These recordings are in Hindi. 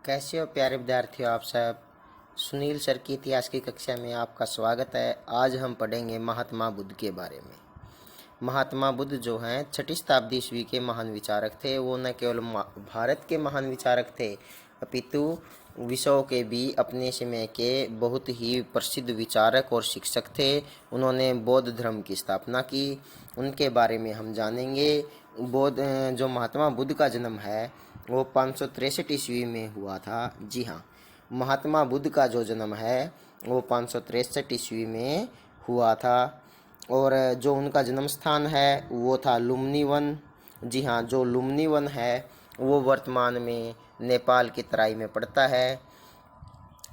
कैसे हो प्यारे विद्यार्थियों आप सब। सुनील सर की इतिहास की कक्षा में आपका स्वागत है। आज हम पढ़ेंगे महात्मा बुद्ध के बारे में। महात्मा बुद्ध जो हैं 6ठी शताब्दी ईस्वी के महान विचारक थे। वो न केवल भारत के महान विचारक थे अपितु विश्व के भी अपने समय के बहुत ही प्रसिद्ध विचारक और शिक्षक थे। उन्होंने बौद्ध धर्म की स्थापना की। उनके बारे में हम जानेंगे। जो महात्मा बुद्ध का जन्म है वो 563 ईस्वी में हुआ था। जी हाँ, महात्मा बुद्ध का जो जन्म है वो 563 ईस्वी में हुआ था। और जो उनका जन्म स्थान है वो था लुम्बिनी वन। जी हाँ, जो लुम्बिनी वन है वो वर्तमान में नेपाल की तराई में पड़ता है।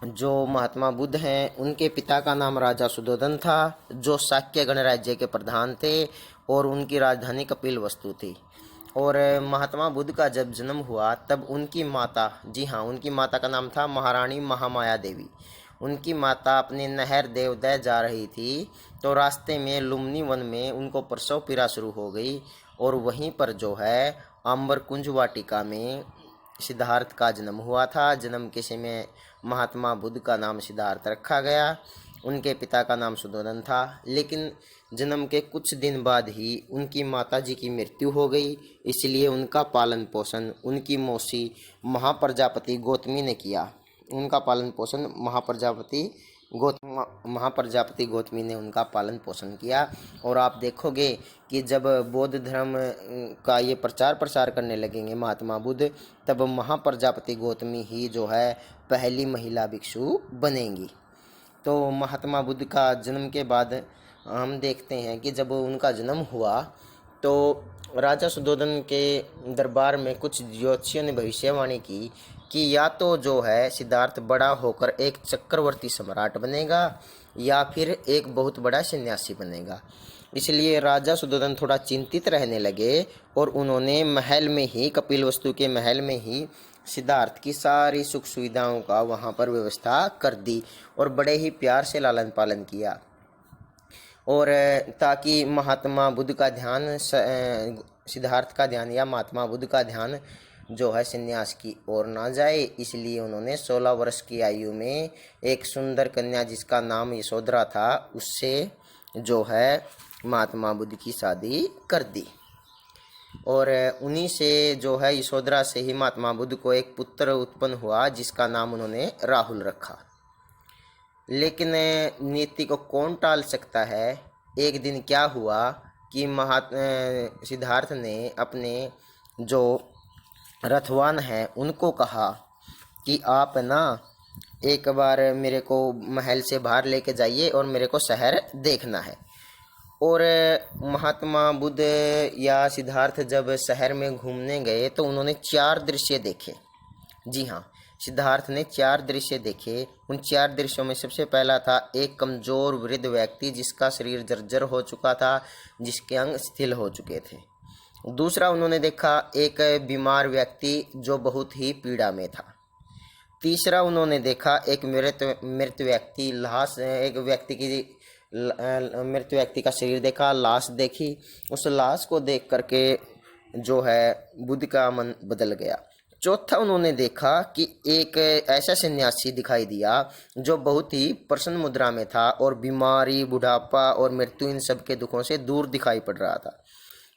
जो महात्मा बुद्ध हैं उनके पिता का नाम राजा सुधोधन था, जो शाक्य गणराज्य के प्रधान थे और उनकी राजधानी कपिलवस्तु थी। और महात्मा बुद्ध का जब जन्म हुआ तब उनकी माता, जी हाँ, उनकी माता का नाम था महारानी महामाया देवी। उनकी माता अपने नहर देवदह जा रही थी तो रास्ते में लुम्बिनी वन में उनको प्रसव पीड़ा शुरू हो गई और वहीं पर जो है आम्बर कुंज वाटिका में सिद्धार्थ का जन्म हुआ था। जन्म के समय महात्मा बुद्ध का नाम सिद्धार्थ रखा गया। उनके पिता का नाम सुधोधन था, लेकिन जन्म के कुछ दिन बाद ही उनकी माताजी की मृत्यु हो गई। इसलिए उनका पालन पोषण उनकी मौसी महाप्रजापति गौतमी ने किया। उनका पालन पोषण महाप्रजापति गौतमी ने उनका पालन पोषण किया। और आप देखोगे कि जब बौद्ध धर्म का ये प्रचार प्रसार करने लगेंगे महात्मा बुद्ध, तब महाप्रजापति गौतमी ही जो है पहली महिला भिक्षु बनेंगी। तो महात्मा बुद्ध का जन्म के बाद हम देखते हैं कि जब उनका जन्म हुआ तो राजा सुधोधन के दरबार में कुछ ज्योतिषियों ने भविष्यवाणी की कि या तो जो है सिद्धार्थ बड़ा होकर एक चक्रवर्ती सम्राट बनेगा या फिर एक बहुत बड़ा सन्यासी बनेगा। इसलिए राजा सुधोधन थोड़ा चिंतित रहने लगे और उन्होंने महल में ही, कपिलवस्तु के महल में ही सिद्धार्थ की सारी सुख सुविधाओं का वहाँ पर व्यवस्था कर दी और बड़े ही प्यार से लालन पालन किया। और ताकि महात्मा बुद्ध का ध्यान, सिद्धार्थ का ध्यान या महात्मा बुद्ध का ध्यान जो है संन्यास की ओर ना जाए, इसलिए उन्होंने 16 वर्ष की आयु में एक सुंदर कन्या जिसका नाम यशोधरा था उससे जो है महात्मा बुद्ध की शादी कर दी। और उन्हीं से जो है यशोधरा से ही महात्मा बुद्ध को एक पुत्र उत्पन्न हुआ जिसका नाम उन्होंने राहुल रखा। लेकिन नीति को कौन टाल सकता है। एक दिन क्या हुआ कि सिद्धार्थ ने अपने जो रथवान हैं उनको कहा कि आप ना एक बार मेरे को महल से बाहर लेके जाइए और मेरे को शहर देखना है। और महात्मा बुद्ध या सिद्धार्थ जब शहर में घूमने गए तो उन्होंने 4 दृश्य देखे। जी हाँ, सिद्धार्थ ने 4 दृश्य देखे। उन 4 दृश्यों में सबसे पहला था एक कमज़ोर वृद्ध व्यक्ति जिसका शरीर जर्जर हो चुका था, जिसके अंग शिथिल हो चुके थे। दूसरा उन्होंने देखा एक बीमार व्यक्ति जो बहुत ही पीड़ा में था। तीसरा उन्होंने देखा एक मृत व्यक्ति, लाश, एक व्यक्ति की मृत व्यक्ति का शरीर देखा, लाश देखी। उस लाश को देख करके जो है बुद्ध का मन बदल गया। चौथा उन्होंने देखा कि एक ऐसा सन्यासी दिखाई दिया जो बहुत ही प्रसन्न मुद्रा में था और बीमारी, बुढ़ापा और मृत्यु इन सब के दुखों से दूर दिखाई पड़ रहा था।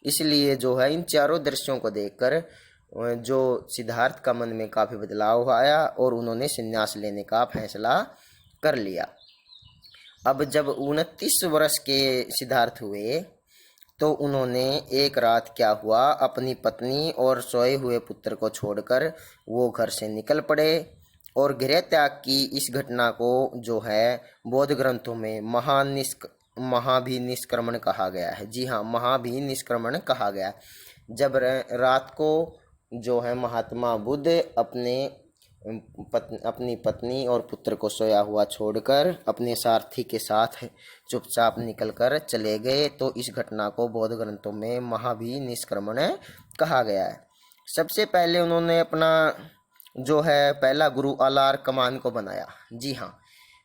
इसलिए जो है इन चारों दृश्यों को देखकर जो सिद्धार्थ का मन में काफ़ी बदलाव आया और उन्होंने संन्यास लेने का फैसला कर लिया। अब जब 29 वर्ष के सिद्धार्थ हुए तो उन्होंने एक रात क्या हुआ, अपनी पत्नी और सोए हुए पुत्र को छोड़कर वो घर से निकल पड़े। और गृह त्याग की इस घटना को जो है बौद्ध ग्रंथों में महाभिनिष्क्रमण कहा गया है। जी हाँ, महाभिनिष्क्रमण कहा गया। जब रात को जो है महात्मा बुद्ध अपनी पत्नी और पुत्र को सोया हुआ छोड़कर अपने सारथी के साथ चुपचाप निकलकर चले गए, तो इस घटना को बौद्ध ग्रंथों में महाभिनिष्क्रमण कहा गया है। सबसे पहले उन्होंने अपना जो है पहला गुरु अलार कमान को बनाया। जी हाँ,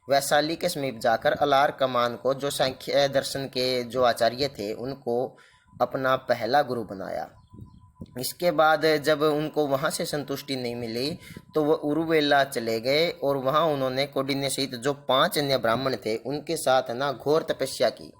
वैशाली के समीप जाकर अलार कमान को, जो सांख्य दर्शन के जो आचार्य थे, उनको अपना पहला गुरु बनाया। इसके बाद जब उनको वहाँ से संतुष्टि नहीं मिली तो वह उरुवेला चले गए और वहाँ उन्होंने कौंडिन्य सहित जो 5 अन्य ब्राह्मण थे उनके साथ ना घोर तपस्या की।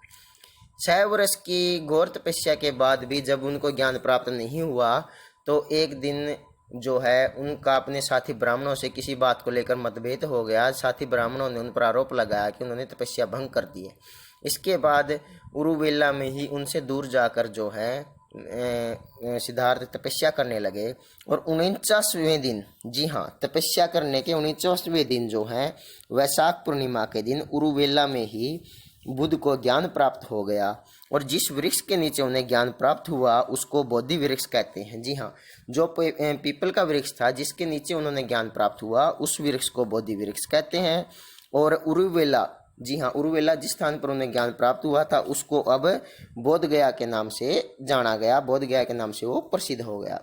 6 वर्ष की घोर तपस्या के बाद भी जब उनको ज्ञान प्राप्त नहीं हुआ तो एक दिन जो है उनका अपने साथी ब्राह्मणों से किसी बात को लेकर मतभेद हो गया। साथी ब्राह्मणों ने उन पर आरोप लगाया कि उन्होंने तपस्या भंग कर दी है। इसके बाद उरुवेला में ही उनसे दूर जाकर जो है सिद्धार्थ तपस्या करने लगे और 49वें दिन, जी हाँ, तपस्या करने के 49वें दिन जो है वैशाख पूर्णिमा के दिन उरुवेला में ही बुद्ध को ज्ञान प्राप्त हो गया। और जिस वृक्ष के नीचे उन्हें ज्ञान प्राप्त हुआ उसको बोधि वृक्ष कहते हैं। जी हाँ, जो पीपल का वृक्ष था जिसके नीचे उन्होंने ज्ञान प्राप्त हुआ उस वृक्ष को बोधि वृक्ष कहते हैं। और उरुवेला, जी हाँ, उरुवेला जिस स्थान पर उन्हें ज्ञान प्राप्त हुआ था उसको अब बोध गया के नाम से जाना गया। बोध गया के नाम से वो प्रसिद्ध हो गया।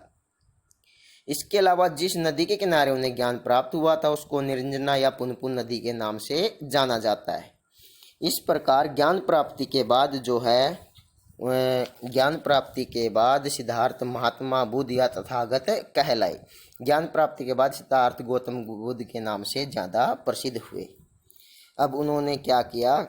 इसके अलावा जिस नदी के किनारे उन्हें ज्ञान प्राप्त हुआ था उसको निरंजना या पुनपुन नदी के नाम से जाना जाता है। इस प्रकार ज्ञान प्राप्ति के बाद जो है ज्ञान प्राप्ति के बाद सिद्धार्थ महात्मा बुद्ध या तथागत कहलाए। ज्ञान प्राप्ति के बाद सिद्धार्थ गौतम बुद्ध के नाम से ज़्यादा प्रसिद्ध हुए। अब उन्होंने क्या किया,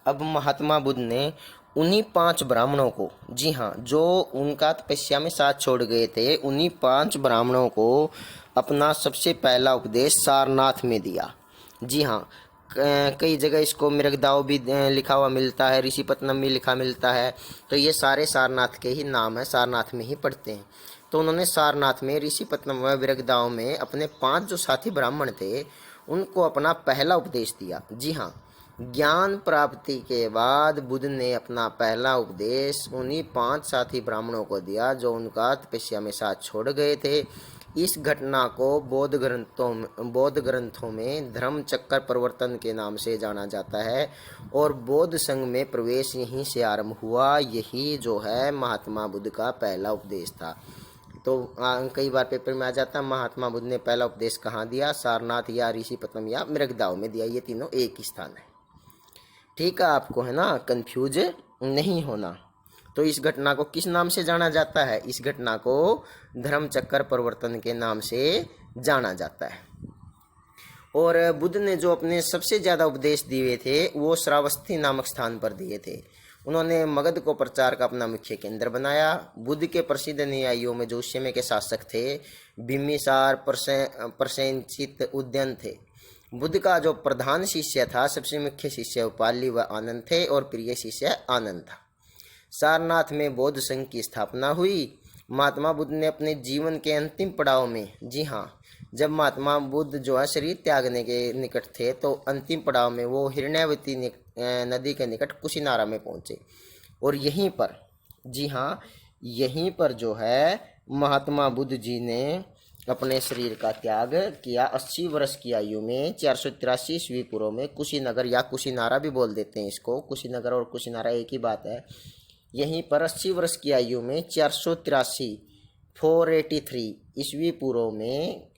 अब महात्मा बुद्ध ने उन्हीं 5 ब्राह्मणों को, जी हाँ, जो उनका तपस्या में साथ छोड़ गए थे, उन्हीं 5 ब्राह्मणों को अपना सबसे पहला उपदेश सारनाथ में दिया। जी हाँ, कई जगह इसको मृगदाव भी लिखा हुआ मिलता है, ऋषिपत्नम भी लिखा मिलता है। तो ये सारे सारनाथ के ही नाम है, सारनाथ में ही पढ़ते हैं। तो उन्होंने सारनाथ में, ऋषिपत्नम व मृगदाव में अपने 5 जो साथी ब्राह्मण थे उनको अपना पहला उपदेश दिया। जी हाँ, ज्ञान प्राप्ति के बाद बुद्ध ने अपना पहला उपदेश उन्हीं 5 साथी ब्राह्मणों को दिया जो उनका तपस्या में साथ छोड़ गए थे। इस घटना को बौद्ध ग्रंथों में धर्म चक्कर परिवर्तन के नाम से जाना जाता है और बौद्ध संघ में प्रवेश यहीं से आरंभ हुआ। यही जो है महात्मा बुद्ध का पहला उपदेश था। तो कई बार पेपर में आ जाता है महात्मा बुद्ध ने पहला उपदेश कहाँ दिया, सारनाथ या ऋषिपत्नम या मृगदाव में दिया। ये तीनों एक ही स्थान है। ठीक है, आपको है ना कंफ्यूज नहीं होना। तो इस घटना को किस नाम से जाना जाता है? इस घटना को धर्म चक्कर परिवर्तन के नाम से जाना जाता है। और बुद्ध ने जो अपने सबसे ज़्यादा उपदेश दिए थे वो श्रावस्ती नामक स्थान पर दिए थे। उन्होंने मगध को प्रचार का अपना मुख्य केंद्र बनाया। बुद्ध के प्रसिद्ध अनुयायियों में जो उस समय के शासक थे बिम्बिसार, प्रसेनजित, उदयन थे। बुद्ध का जो प्रधान शिष्य था, सबसे मुख्य शिष्य उपाली व आनंद थे और प्रिय शिष्य आनंद था। सारनाथ में बौद्ध संघ की स्थापना हुई। महात्मा बुद्ध ने अपने जीवन के अंतिम पड़ाव में, जी हाँ, जब महात्मा बुद्ध जो है शरीर त्यागने के निकट थे तो अंतिम पड़ाव में वो हिरण्यावती नदी के निकट कुशीनारा में पहुँचे और यहीं पर, जी हाँ, यहीं पर जो है महात्मा बुद्ध जी ने अपने शरीर का त्याग किया। 80 वर्ष की आयु में 483 ईस्वी पूर्व में कुशीनगर या कुशीनारा भी बोल देते हैं इसको, कुशीनगर और कुशीनारा एक ही बात है। यहीं पर 80 वर्ष की आयु में 483 ईस्वी पूर्व में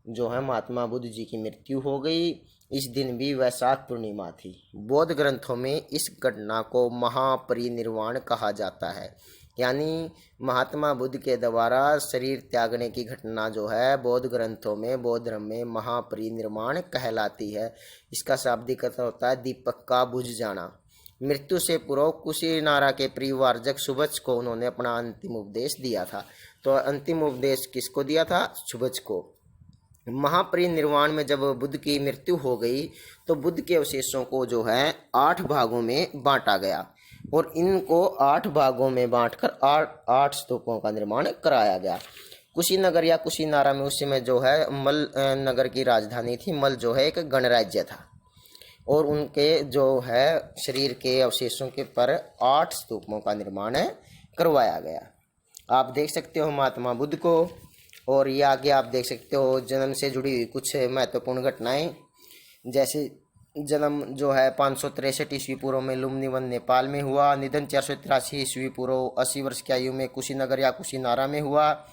जो है महात्मा बुद्ध जी की मृत्यु हो गई। इस दिन भी वैशाख पूर्णिमा थी। बौद्ध ग्रंथों में इस घटना को महापरिनिर्वाण कहा जाता है, यानी महात्मा बुद्ध के द्वारा शरीर त्यागने की घटना जो है बौद्ध ग्रंथों में, बौद्ध धर्म में महापरिनिर्वाण कहलाती है। इसका शाब्दिक अर्थ होता है दीपक का बुझ जाना। मृत्यु से पूर्व कुशीनारा के परिवारजक सुबच को उन्होंने अपना अंतिम उपदेश दिया था। तो अंतिम उपदेश किसको दिया था? सुबच को। महापरिनिर्वाण में जब बुद्ध की मृत्यु हो गई तो बुद्ध के अवशेषों को जो है 8 भागों में बांटा गया और इनको 8 भागों में बांटकर 8 स्तूपों का निर्माण कराया गया। कुशीनगर या कुशीनारा में उस समय जो है मल नगर की राजधानी थी। मल जो है एक गणराज्य था और उनके जो है शरीर के अवशेषों के पर 8 स्तूपों का निर्माण करवाया गया। आप देख सकते हो महात्मा बुद्ध को, और ये आगे आप देख सकते हो जन्म से जुड़ी हुई कुछ महत्वपूर्ण घटनाएं, जैसे जन्म जो है 563 ईस्वी पूर्व में लुम्बिनी नेपाल में हुआ। निधन 483 ईस्वी पूर्व 80 वर्ष की आयु में कुशीनगर या कुशीनारा में हुआ।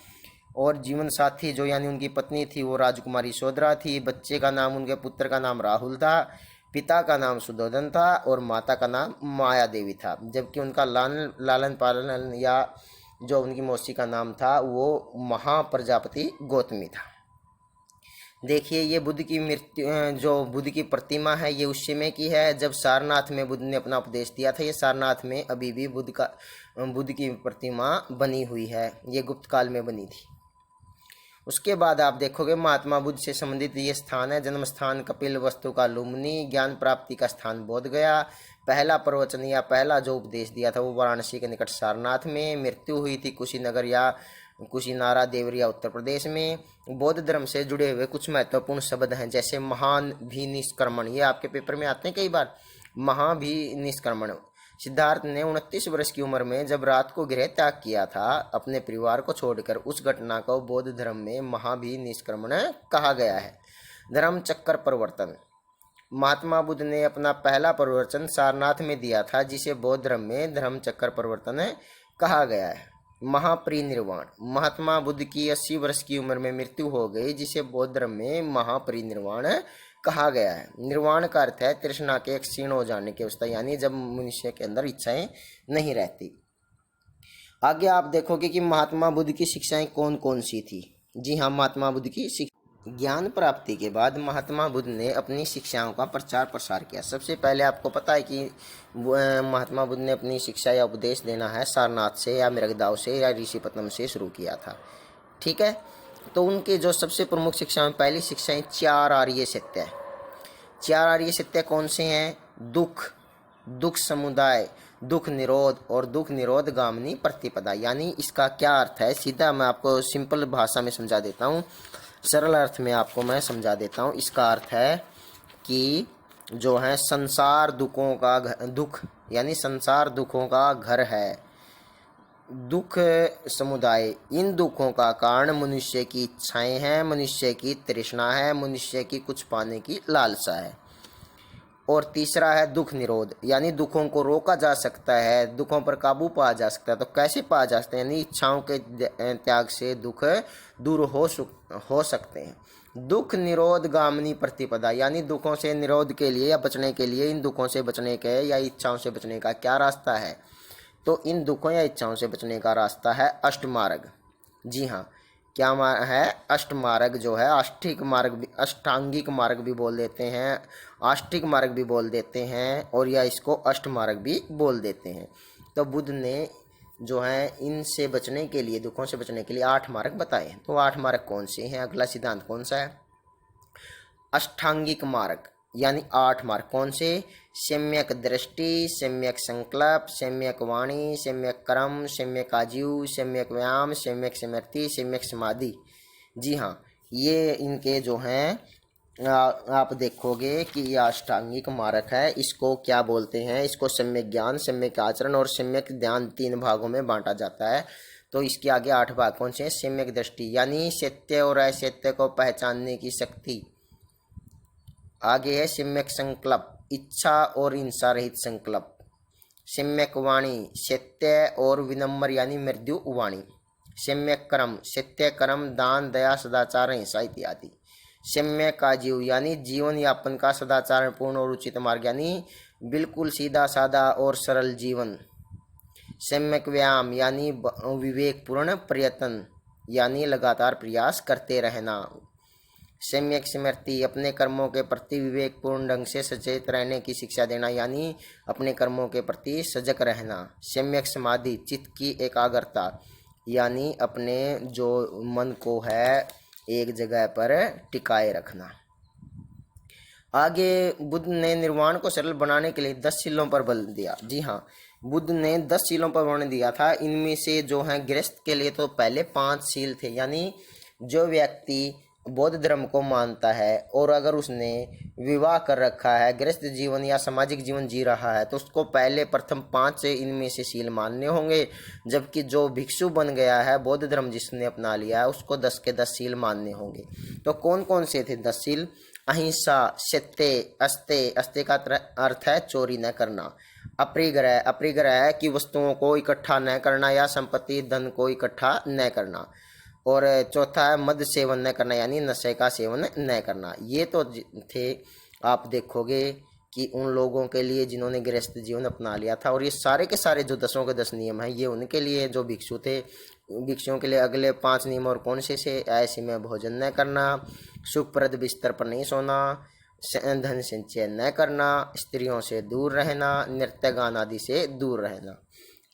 और जीवन साथी जो यानी उनकी पत्नी थी वो राजकुमारी सोदरा थी। बच्चे का नाम, उनके पुत्र का नाम राहुल था। पिता का नाम सुधोधन था और माता का नाम माया देवी था, जबकि उनका लालन पालन या जो उनकी मौसी का नाम था वो महाप्रजापति गौतमी था। देखिए ये बुद्ध की मृत्यु, जो बुद्ध की प्रतिमा है ये उस समय की है जब सारनाथ में बुद्ध ने अपना उपदेश दिया था। ये सारनाथ में अभी भी बुद्ध की प्रतिमा बनी हुई है, ये गुप्त काल में बनी थी। उसके बाद आप देखोगे महात्मा बुद्ध से संबंधित ये स्थान है। जन्म स्थान कपिल वस्तु का लुम्बिनी, ज्ञान प्राप्ति का स्थान बोध गया, पहला प्रवचन या पहला जो उपदेश दिया था वो वाराणसी के निकट सारनाथ में, मृत्यु हुई थी कुशीनगर या कुशीनारा देवरिया उत्तर प्रदेश में। बौद्ध धर्म से जुड़े हुए कुछ महत्वपूर्ण शब्द हैं जैसे महान भी निष्क्रमण, ये आपके पेपर में आते हैं कई बार, महा भी निष्क्रमण। सिद्धार्थ ने 29 वर्ष की उम्र में जब रात को गृह त्याग किया था अपने परिवार को छोड़कर, उस घटना को बौद्ध धर्म में महाभी निष्क्रमण कहा गया है। धर्म चक्कर परिवर्तन, महात्मा बुद्ध ने अपना पहला प्रवचन सारनाथ में दिया था जिसे बौद्ध धर्म में धर्म चक्कर परिवर्तन कहा गया है। महापरिनिर्वाण, महात्मा बुद्ध की 80 वर्ष की उम्र में मृत्यु हो गई जिसे बौद्ध धर्म में महापरिनिर्वाण कहा गया है। निर्वाण का अर्थ है तृष्णा के क्षीण हो जाने की अवस्था, यानी जब मनुष्य के अंदर इच्छाएं नहीं रहती। आगे आप देखोगे कि महात्मा बुद्ध की शिक्षाएं कौन कौन सी थी। जी हाँ, महात्मा बुद्ध की ज्ञान प्राप्ति के बाद महात्मा बुद्ध ने अपनी शिक्षाओं का प्रचार प्रसार किया। सबसे पहले आपको पता है कि महात्मा बुद्ध ने अपनी शिक्षा या उपदेश देना है सारनाथ से या मृगदाव से या ऋषिपत्नम से शुरू किया था, ठीक है। तो उनके जो सबसे प्रमुख शिक्षाएं, पहली शिक्षाएं 4 आर्य सत्य। 4 आर्य सत्य कौन से हैं? दुख समुदाय, दुख निरोध और दुख निरोध गामिनी प्रतिपदा। यानी इसका क्या अर्थ है, सीधा मैं आपको सिंपल भाषा में समझा देता हूँ, सरल अर्थ में आपको मैं समझा देता हूँ। इसका अर्थ है कि जो है संसार दुखों का दुख यानी संसार दुखों का घर है, दुख समुदाय, इन दुखों का कारण मनुष्य की इच्छाएं हैं, मनुष्य की तृष्णा है, मनुष्य की कुछ पाने की लालसा है। और तीसरा है दुख निरोध, यानी दुखों को रोका जा सकता है, दुखों पर काबू पाया जा सकता है। तो कैसे पाया जा सकता है? यानी इच्छाओं के त्याग से दुख दूर हो सकते हैं। दुख निरोध गामिनी प्रतिपदा, यानी दुखों से निरोध के लिए या बचने के लिए, इन दुखों से बचने के या इच्छाओं से बचने का क्या रास्ता है? तो इन दुखों या इच्छाओं से बचने का रास्ता है अष्टमार्ग। जी हाँ, क्या है? अष्टमार्ग जो है, आष्टिक मार्ग भी, अष्टांगिक मार्ग भी बोल देते हैं, आष्टिक मार्ग भी बोल देते हैं, और या इसको अष्टमार्ग भी बोल देते हैं। तो बुद्ध ने जो है इनसे बचने के लिए, दुखों से बचने के लिए 8 मार्ग बताए। तो 8 मार्ग कौन से हैं? अगला सिद्धांत कौन सा है? अष्टांगिक मार्ग, यानी 8 मार्ग कौन से? सम्यक दृष्टि, सम्यक संकल्प, सम्यक वाणी, सम्यक कर्म, सम्यक आजीव, सम्यक व्यायाम, सम्यक स्मृति, सम्यक समाधि। जी हाँ, ये इनके जो हैं आप देखोगे कि ये अष्टांगिक मार्ग है। इसको क्या बोलते हैं? इसको सम्यक ज्ञान, सम्यक आचरण और सम्यक ध्यान 3 भागों में बांटा जाता है। तो इसके आगे 8 भाग कौन से हैं? सम्यक दृष्टि, यानी सत्य और असत्य को पहचानने की शक्ति। आगे है सम्यक संकल्प, इच्छा और हिंसा रहित संकल्प। सम्यक वाणी, सत्य और विनम्र यानी मृदु वाणी। सम्यक कर्म, सत्य कर्म, दान, दया, सदाचार, हिंसा इत्यादि। सम्यक आजीव, यानी जीवन यापन का सदाचार पूर्ण और उचित मार्ग, यानी बिल्कुल सीधा साधा और सरल जीवन। सम्यक व्यायाम, यानी विवेकपूर्ण प्रयत्न, यानी लगातार प्रयास करते रहना। सम्यक स्मृति, अपने कर्मों के प्रति विवेकपूर्ण ढंग से सचेत रहने की शिक्षा देना, यानी अपने कर्मों के प्रति सजग रहना। सम्यक समाधि, चित्त की एकाग्रता, यानी अपने जो मन को है एक जगह पर टिकाए रखना। आगे बुद्ध ने निर्वाण को सरल बनाने के लिए 10 शीलों पर बल दिया। जी हाँ, बुद्ध ने 10 शीलों पर बल दिया था। इनमें से जो है गृहस्थ के लिए तो पहले 5 शील थे, यानी जो व्यक्ति बौद्ध धर्म को मानता है और अगर उसने विवाह कर रखा है, गृहस्थ जीवन या सामाजिक जीवन जी रहा है, तो उसको पहले प्रथम 5 से इनमें से शील मानने होंगे। जबकि जो भिक्षु बन गया है, बौद्ध धर्म जिसने अपना लिया है, उसको 10 के 10 शील मानने होंगे। तो कौन कौन से थे 10 शील? अहिंसा, सत्य, अस्ते, अस्ते का अर्थ है चोरी न करना। अपरिग्रह, अपरिग्रह की वस्तुओं को इकट्ठा न करना या संपत्ति धन को इकट्ठा न करना। और चौथा है मद सेवन न करना, यानी नशे का सेवन न करना। ये तो थे, आप देखोगे कि उन लोगों के लिए जिन्होंने गृहस्थ जीवन अपना लिया था। और ये सारे के सारे जो 10 के 10 नियम हैं ये उनके लिए जो भिक्षु थे। भिक्षुओं के लिए अगले 5 नियम और कौन से ऐसे में भोजन न करना, सुखप्रद बिस्तर पर नहीं सोना, धन संचय न करना, स्त्रियों से दूर रहना, नृत्य गान आदि से दूर रहना।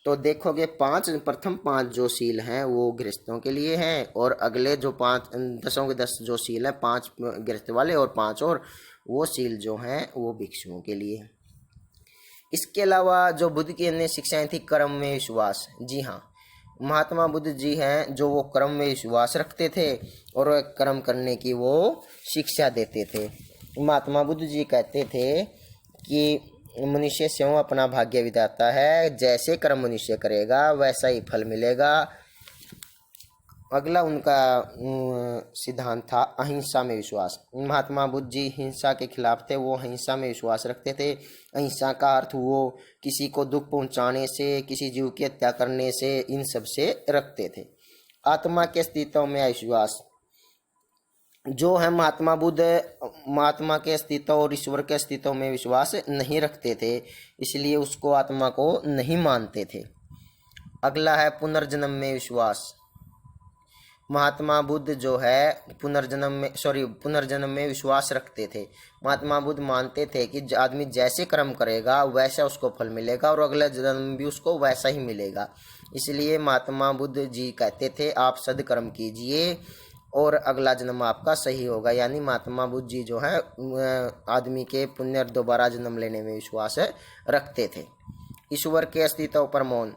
तो देखोगे प्रथम 5 जो सील हैं वो गृहस्थों के लिए हैं, और अगले जो 5 10 के 10 जो सील हैं 5 गृहस्थ वाले और 5 और वो सील जो हैं वो भिक्षुओं के लिए। इसके अलावा जो बुद्ध की अन्य शिक्षाएं थी, कर्म में विश्वास। जी हाँ, महात्मा बुद्ध जी हैं जो वो कर्म में विश्वास रखते थे और कर्म करने की वो शिक्षा देते थे। महात्मा बुद्ध जी कहते थे कि मनुष्य स्वयं अपना भाग्य विधाता है, जैसे कर्म मनुष्य करेगा वैसा ही फल मिलेगा। अगला उनका सिद्धांत था अहिंसा में विश्वास। महात्मा बुद्ध जी हिंसा के खिलाफ थे, वो अहिंसा में विश्वास रखते थे। अहिंसा का अर्थ वो किसी को दुख पहुंचाने से, किसी जीव की हत्या करने से, इन सब से रखते थे। आत्मा के अस्तित्व में अविश्वास। जो है महात्मा बुद्ध महात्मा के अस्तित्व और ईश्वर के अस्तित्व में विश्वास नहीं रखते थे, इसलिए उसको आत्मा को नहीं मानते थे। अगला है पुनर्जन्म में विश्वास। महात्मा बुद्ध जो है पुनर्जन्म में विश्वास रखते थे। महात्मा बुद्ध मानते थे कि आदमी जैसे कर्म करेगा वैसा उसको फल मिलेगा और अगला जन्म भी उसको वैसा ही मिलेगा। इसलिए महात्मा बुद्ध जी कहते थे आप सद्कर्म कीजिए और अगला जन्म आपका सही होगा। यानी महात्मा बुद्ध जी जो है आदमी के पुण्य और दोबारा जन्म लेने में विश्वास रखते थे। ईश्वर के अस्तित्व पर मौन।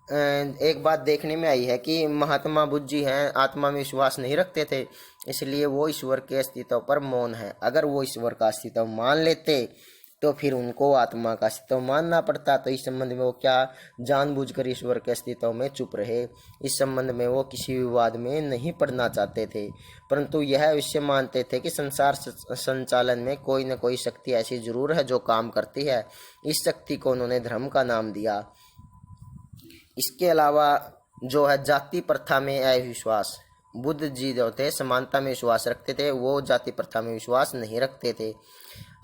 एक बात देखने में आई है कि महात्मा बुद्ध जी हैं आत्मा में विश्वास नहीं रखते थे, इसलिए वो ईश्वर के अस्तित्व पर मौन है। अगर वो ईश्वर का अस्तित्व मान लेते तो फिर उनको आत्मा का अस्तित्व मानना पड़ता। तो इस संबंध में वो क्या जानबूझकर ईश्वर के अस्तित्व में चुप रहे। इस संबंध में वो किसी विवाद में नहीं पड़ना चाहते थे, परंतु यह अवश्य मानते थे कि संसार संचालन में कोई न कोई शक्ति ऐसी जरूर है जो काम करती है। इस शक्ति को उन्होंने धर्म का नाम दिया। इसके अलावा जो है जाति प्रथा में अविश्वास। बुद्ध जी जो थे समानता में विश्वास रखते थे, वो जाति प्रथा में विश्वास नहीं रखते थे।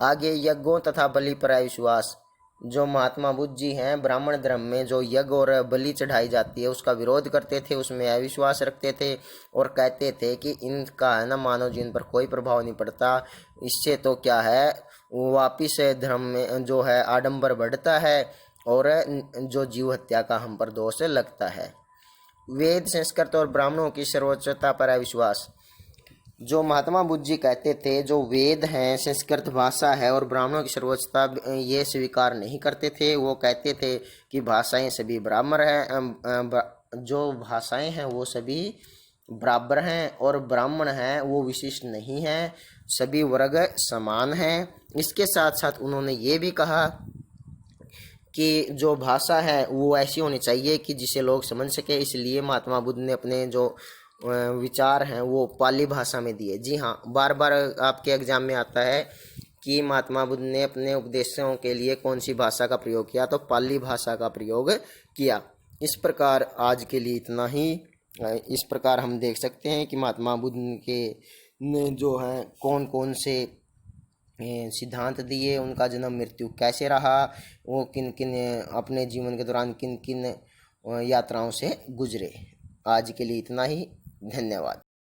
आगे यज्ञों तथा बलि पर अविश्वास। जो महात्मा बुद्ध जी हैं ब्राह्मण धर्म में जो यज्ञ और बलि चढ़ाई जाती है उसका विरोध करते थे, उसमें अविश्वास रखते थे और कहते थे कि इनका है ना मानव जीवन पर कोई प्रभाव नहीं पड़ता। इससे तो क्या है वापिस धर्म में जो है आडंबर बढ़ता है और जो जीव हत्या का हम पर दोष लगता है। वेद संस्कृत और ब्राह्मणों की सर्वोच्चता पर अविश्वास। जो महात्मा बुद्ध जी कहते थे जो वेद हैं, संस्कृत भाषा है और ब्राह्मणों की सर्वोच्चता ये स्वीकार नहीं करते थे। वो कहते थे कि भाषाएं सभी बराबर हैं, जो भाषाएं हैं वो सभी बराबर हैं और ब्राह्मण हैं वो विशिष्ट नहीं हैं, सभी वर्ग समान हैं। इसके साथ साथ उन्होंने ये भी कहा कि जो भाषा है वो ऐसी होनी चाहिए कि जिसे लोग समझ सके। इसलिए महात्मा बुद्ध ने अपने जो विचार हैं वो पाली भाषा में दिए। जी हाँ, बार बार आपके एग्जाम में आता है कि महात्मा बुद्ध ने अपने उपदेशों के लिए कौन सी भाषा का प्रयोग किया, तो पाली भाषा का प्रयोग किया। इस प्रकार आज के लिए इतना ही। इस प्रकार हम देख सकते हैं कि महात्मा बुद्ध के जो है कौन कौन से सिद्धांत दिए, उनका जन्म मृत्यु कैसे रहा, वो किन किन अपने जीवन के दौरान किन किन यात्राओं से गुजरे। आज के लिए इतना ही। धन्यवाद।